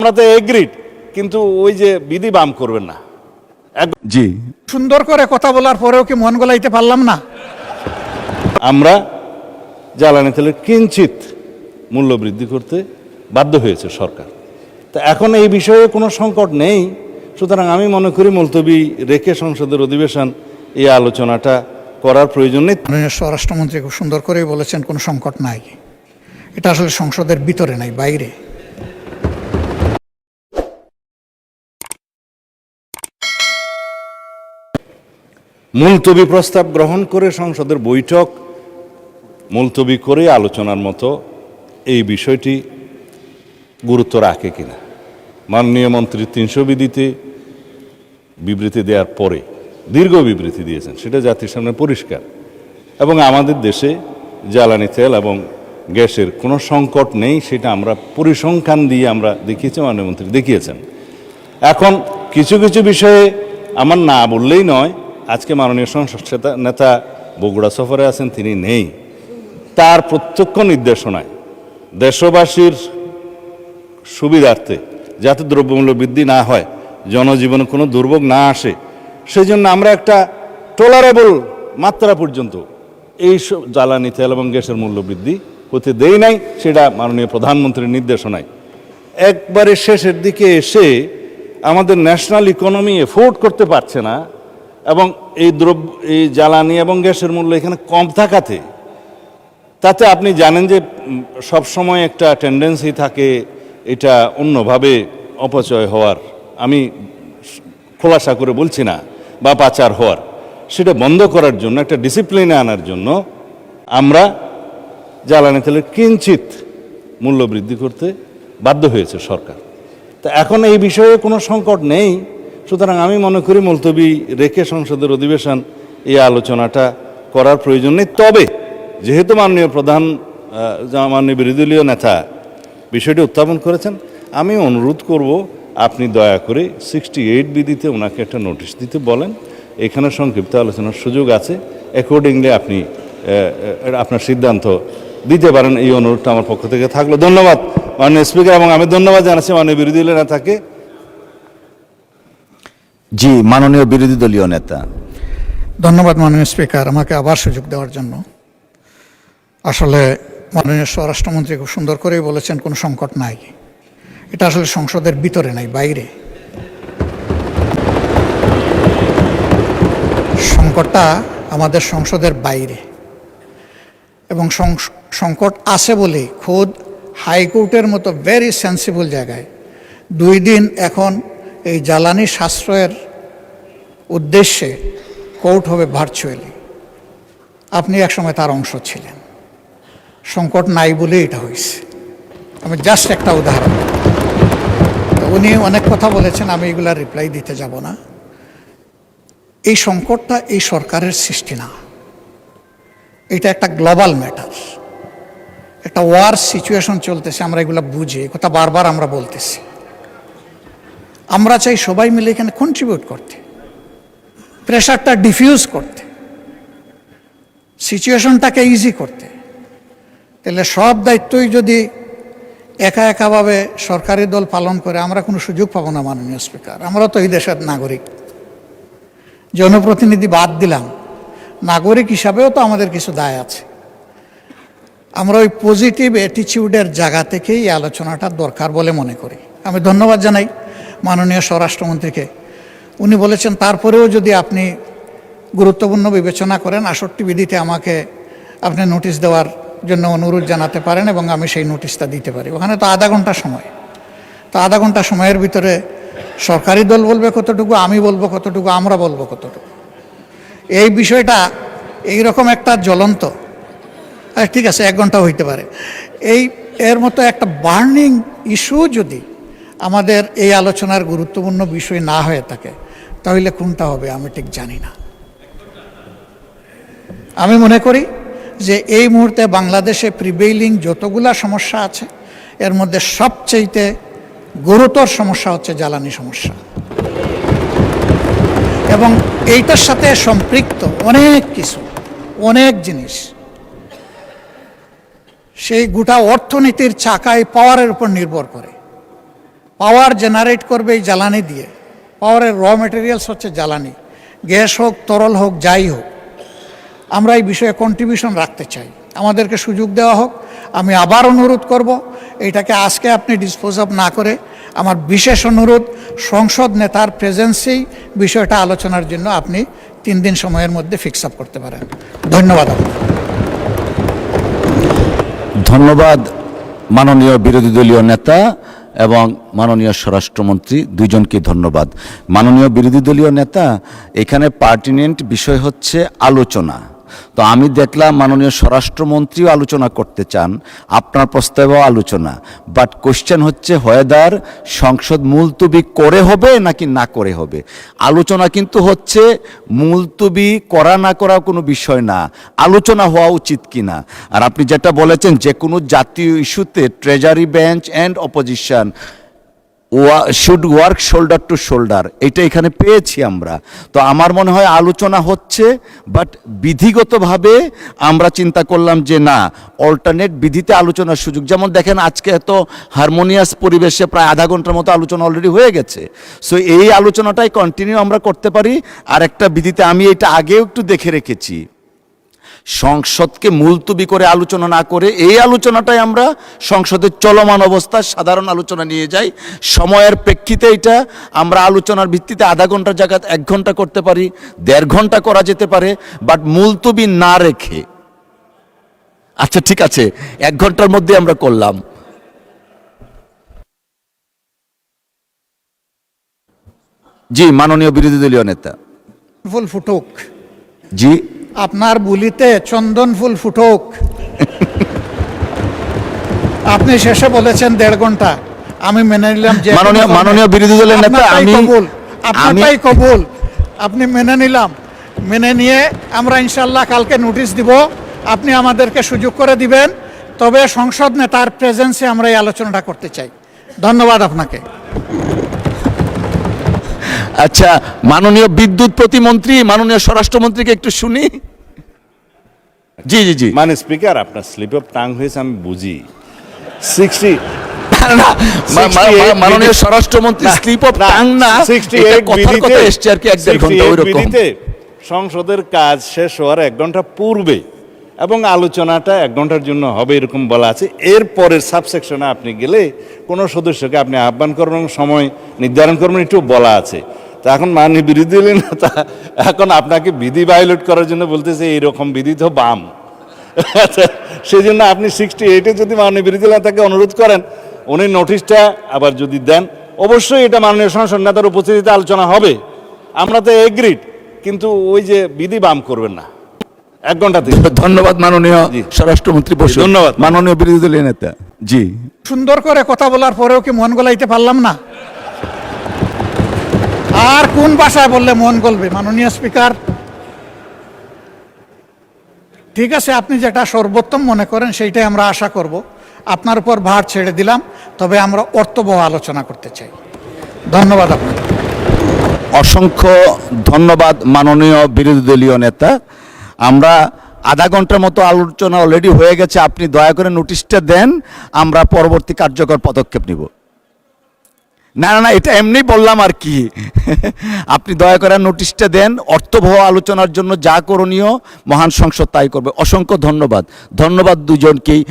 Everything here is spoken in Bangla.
আমরা তো এগ্রিড, কিন্তু ওই যে বিধি বাম করবেন না। জি, সুন্দর করে কথা বলার পরেও কি মন গলাইতে পারলাম না। আমরা জ্বালানি তেলের কিঞ্চিত মূল্য বৃদ্ধি করতে বাধ্য হয়েছে সরকার। তা এখন এই বিষয়ে কোনো সংকট নেই, সুতরাং আমি মনে করি মুলতবি রেখে সংসদের অধিবেশন এই আলোচনাটা করার প্রয়োজন নেই। মাননীয় স্বরাষ্ট্রমন্ত্রী খুব সুন্দর করেই বলেছেন কোনো সংকট নাই, এটা আসলে সংসদের ভিতরে নাই, বাইরে। মুলতবি প্রস্তাব গ্রহণ করে সংসদের বৈঠক মুলতবি করে আলোচনার মতো এই বিষয়টি গুরুত্ব রাখে কিনা। মাননীয় মন্ত্রী ৩০০ বিধিতে বিবৃতি দেওয়ার পরে দীর্ঘ বিবৃতি দিয়েছেন, সেটা জাতির সামনে পরিষ্কার। এবং আমাদের দেশে জ্বালানি তেল এবং গ্যাসের কোনো সংকট নেই, সেটা আমরা পরিসংখ্যান দিয়ে আমরা দেখিয়েছি, মাননীয় মন্ত্রী দেখিয়েছেন। এখন কিছু কিছু বিষয়ে আমার না বললেই নয়। আজকে মাননীয় সংসদ নেতা বগুড়া সফরে আছেন, তিনি নেই। তার প্রত্যক্ষ নির্দেশনায় দেশবাসীর সুবিধার্থে যাতে দ্রব্যমূল্য বৃদ্ধি না হয়, জনজীবনে কোনো দুর্ভোগ না আসে, সেই জন্য আমরা একটা টলারেবল মাত্রা পর্যন্ত এই জ্বালানি তেল এবং গ্যাসের মূল্য বৃদ্ধি হতে দেই নাই। সেটা মাননীয় প্রধানমন্ত্রীর নির্দেশনায়। একবারে শেষের দিকে এসে আমাদের ন্যাশনাল ইকোনমি এফোর্ড করতে পারছে না, এবং এই জ্বালানি এবং গ্যাসের মূল্য এখানে কম থাকাতে, তাতে আপনি জানেন যে সবসময় একটা টেন্ডেন্সি থাকে এটা অন্যভাবে অপচয় হওয়ার। আমি খোলাসা করে বলছি না, বা পাচার হওয়ার। সেটা বন্ধ করার জন্য, একটা ডিসিপ্লিনে আনার জন্য আমরা জ্বালানি তেলের কিঞ্চিত মূল্য বৃদ্ধি করতে বাধ্য হয়েছে সরকার। তা এখন এই বিষয়ে কোনো সংকট নেই, সুতরাং আমি মনে করি মুলতবি রেখে সংসদের অধিবেশন এই আলোচনাটা করার প্রয়োজন নেই। তবে যেহেতু মাননীয় বিরোধী দলীয় নেতা বিষয়টি উত্থাপন করেছেন, আমি অনুরোধ করব আপনি দয়া করে 68 বিধিতে ওনাকে একটা নোটিশ দিতে বলেন। এখানে সংক্ষিপ্ত আলোচনার সুযোগ আছে, অ্যাকর্ডিংলি আপনি আপনার সিদ্ধান্ত দিতে পারেন। এই অনুরোধটা আমার পক্ষ থেকে থাকলো। ধন্যবাদ মাননীয় স্পিকার, এবং আমি ধন্যবাদ জানাচ্ছি মাননীয় বিরোধী দলীয় নেতাকে। জি, মাননীয় বিরোধী দলীয় নেতা। ধন্যবাদ মাননীয় স্পিকার, আমাকে আবার সুযোগ দেওয়ার জন্য। আসলে মাননীয় স্বরাষ্ট্রমন্ত্রী খুব সুন্দর করেই বলেছেন কোনো সংকট নাই, এটা আসলে সংসদের ভিতরে নাই, বাইরে। সংকটটা আমাদের সংসদের বাইরে, এবং সংকট আছে বলেই খোদ হাইকোর্টের মতো ভেরি সেন্সিবল জায়গায় 2 দিন এখন এই জ্বালানি সাশ্রয়ের উদ্দেশ্যে কোর্ট হবে ভার্চুয়ালি। আপনি একসময় তার অংশ ছিলেন। সংকট নাই বলে এটা হয়েছে। আমি জাস্ট একটা উদাহরণ। উনি অনেক কথা বলেছেন, আমি এগুলা রিপ্লাই দিতে যাব না। এই সংকটটা এই সরকারের সৃষ্টি না, এটা একটা গ্লোবাল ম্যাটার, একটা ওয়ার সিচুয়েশন চলতেছে। আমরা এগুলা বুঝি, এই কথা বারবার আমরা বলতেছি। আমরা চাই সবাই মিলে এখানে কন্ট্রিবিউট করতে, প্রেশারটা ডিফিউজ করতে, সিচুয়েশনটাকে ইজি করতে। তাহলে সব দায়িত্বই যদি একা একাভাবে সরকারি দল পালন করে, আমরা কোনো সুযোগ পাবো না। মাননীয় স্পিকার, আমরা তো এই দেশের নাগরিক, জনপ্রতিনিধি বাদ দিলাম, নাগরিক হিসাবেও তো আমাদের কিছু দায় আছে। আমরা ওই পজিটিভ অ্যাটিটিউডের জায়গা থেকেই এই আলোচনাটা দরকার বলে মনে করি। আমি ধন্যবাদ জানাই মাননীয় স্বরাষ্ট্রমন্ত্রীকে। উনি বলেছেন তারপরেও যদি আপনি গুরুত্বপূর্ণ বিবেচনা করেন, 68 বিধিতে আমাকে আপনি নোটিশ দেওয়ার জন্য অনুরোধ জানাতে পারেন, এবং আমি সেই নোটিশটা দিতে পারি। ওখানে তো আধা ঘন্টা সময়, তো আধা ঘন্টা সময়ের ভিতরে সরকারি দল বলবে কতটুকু, আমি বলবো কতটুকু, আমরা বলবো কতটুকু। এই বিষয়টা এইরকম একটা জ্বলন্ত, ঠিক আছে 1 ঘন্টা হইতে পারে, এর মতো একটা বার্নিং ইস্যু যদি আমাদের এই আলোচনার গুরুত্বপূর্ণ বিষয় না হয়ে থাকে, তাহলে কোনটা হবে আমি ঠিক জানি না। আমি মনে করি যে এই মুহূর্তে বাংলাদেশে প্রিভেইলিং যতগুলা সমস্যা আছে, এর মধ্যে সবচেয়ে গুরুতর সমস্যা হচ্ছে জ্বালানি সমস্যা, এবং এইটার সাথে সম্পৃক্ত অনেক কিছু, অনেক জিনিস সেই গোটা অর্থনীতির চাকায় পাওয়ারের উপর নির্ভর করে। পাওয়ার জেনারেট করবে এই জ্বালানি দিয়ে। পাওয়ারের র মেটেরিয়ালস হচ্ছে জ্বালানি, গ্যাস হোক তরল হোক যাই হোক। আমরা এই বিষয়ে কন্ট্রিবিউশন রাখতে চাই, আমাদেরকে সুযোগ দেওয়া হোক। আমি আবার অনুরোধ করব, এইটাকে আজকে আপনি ডিসপোজ অফ না করে আমার বিশেষ অনুরোধ, সংসদ নেতার প্রেজেন্সেই বিষয়টা আলোচনার জন্য আপনি 3 দিন সময়ের মধ্যে ফিক্স আপ করতে পারেন। ধন্যবাদ আপনাকে। ধন্যবাদ মাননীয় বিরোধী দলীয় নেতা এবং মাননীয় স্বরাষ্ট্রমন্ত্রী, দুইজনকে ধন্যবাদ। মাননীয় বিরোধী দলীয় নেতা, এখানে পার্টিনেন্ট বিষয় হচ্ছে আলোচনা। তো আমি দেখলাম মাননীয় স্বরাষ্ট্রমন্ত্রীও আলোচনা করতে চান, আপনার প্রস্তাবেও আলোচনা, বাট কোশ্চেন হচ্ছে হয়দার সংসদ মুলতবি করে হবে নাকি না করে হবে। আলোচনা কিন্তু হচ্ছে মুলতবি করা না করা কোনো বিষয় না, আলোচনা হওয়া উচিত কিনা। আর আপনি যেটা বলেছেন যে কোনো জাতীয় ইস্যুতে treasury bench and opposition should work shoulder two shoulder, এটা এখানে পেয়েছি আমরা। তো আমার মনে হয় আলোচনা হচ্ছে, বাট বিধিগতভাবে আমরা চিন্তা করলাম যে না, অল্টারনেট বিধিতে আলোচনার সুযোগ। যেমন দেখেন আজকে এত হারমোনিয়াস পরিবেশে প্রায় আধা ঘন্টার মতো আলোচনা অলরেডি হয়ে গেছে। সো এই আলোচনাটাই কন্টিনিউ আমরা করতে পারি। আর একটা বিধিতে আমি এটা আগেও একটু দেখে রেখেছি, সংসদকে মুলতবি করে আলোচনা না করে এই আলোচনাটাই আমরা সংসদের চলমান অবস্থায় সাধারণ আলোচনা নিয়ে যাই। সময়ের প্রেক্ষিতে এটা আমরা আলোচনার ভিত্তিতে আধা ঘন্টার জায়গায় 1 ঘন্টা করতে পারি, 1.5 ঘন্টা করা যেতে পারে, বাট মুলতবি না রেখে। আচ্ছা ঠিক আছে, 1 ঘন্টার মধ্যে আমরা করলাম। জি মাননীয় বিরোধী দলীয় নেতা। ফুল ফুটুক, জি আপনার বুলিতে চন্দন ফুল ফুটুক। আপনি শেষে বলেছেন 1.5 ঘন্টা, আমি মেনে নিলাম যে মাননীয় বিরোধী দলের নেতা, আপনারটাই কবুল, আপনি মেনে নিলাম। মেনে নিয়ে আমরা ইনশাল্লাহ কালকে নোটিশ দিব, আপনি আমাদেরকে সুযোগ করে দিবেন। তবে সংসদ নেতার প্রেজেন্সে আমরা এই আলোচনাটা করতে চাই। ধন্যবাদ আপনাকে। আচ্ছা, মাননীয় বিদ্যুৎ প্রতিমন্ত্রী, মাননীয় স্বরাষ্ট্রমন্ত্রীকে একটু শুনি। জি জি জি। মানে স্পিকার, আপনার স্লিপ অফ টাং হয়েছে আমি বুঝি। 60 মাননীয় স্বরাষ্ট্রমন্ত্রী স্লিপ অফ টাং না, 68 কথার কথা এসছে আর কি 1.5 ঘন্টা ওইরকম। সংসদের কাজ শেষ হওয়ার 1 ঘন্টা পূর্বে এবং আলোচনাটা 1 ঘন্টার জন্য হবে এরকম বলা আছে। এরপরের সাবসেকশনে আপনি গেলে কোনো সদস্যকে আপনি আহ্বান করবেন, সময় নির্ধারণ করবেন, একটু বলা আছে। তা এখন মাননীয় বিরোধী দলীয় নেতা এখন আপনাকে বিধি ভায়োলেট করার জন্য বলতেছে এইরকম বিধি তো বাম। সেই জন্য আপনি 68-এ যদি মাননীয় বিরোধী দলীয় নেতাকে অনুরোধ করেন, উনি নোটিশটা আবার যদি দেন, অবশ্যই এটা মাননীয় সংসদ নেতার উপস্থিতিতে আলোচনা হবে। আমরা তো এগ্রিড, কিন্তু ওই যে বিধি বাম করবেন না। 1 ঘন্টা থেকে। ধন্যবাদ মাননীয় স্বরাষ্ট্রমন্ত্রী বসু। ধন্যবাদ মাননীয় বিরোধী দলীয় নেতা। জি। সুন্দর করে কথা বলার পরেও কি মন গলাইতে পারলাম না? আর কোন ভাষায় বললে মন গলবে মাননীয় স্পিকার? ঠিক আছে, আপনি যেটা সর্বোত্তম মনে করেন সেইটাই আমরা আশা করব। আপনার উপর ভার ছেড়ে দিলাম, তবে আমরা অর্থবহ আলোচনা করতে চাই। ধন্যবাদ আপনাকে। অসংখ্য ধন্যবাদ মাননীয় বিরোধী দলীয় নেতা। আমরা আধা ঘন্টার মতো আলোচনা অলরেডি হয়ে গেছে, আপনি দয়া করে নোটিশটা দেন, আমরা পরবর্তী কার্যকর পদক্ষেপ নিব। না না না, এটা এমনি বললাম আর কি। আপনি দয়া করে নোটিশটা দেন, অর্থবহ আলোচনার জন্য যা করণীয় মহান সংসদ তাই করবে। অসংখ্য ধন্যবাদ। ধন্যবাদ দুজনকেই।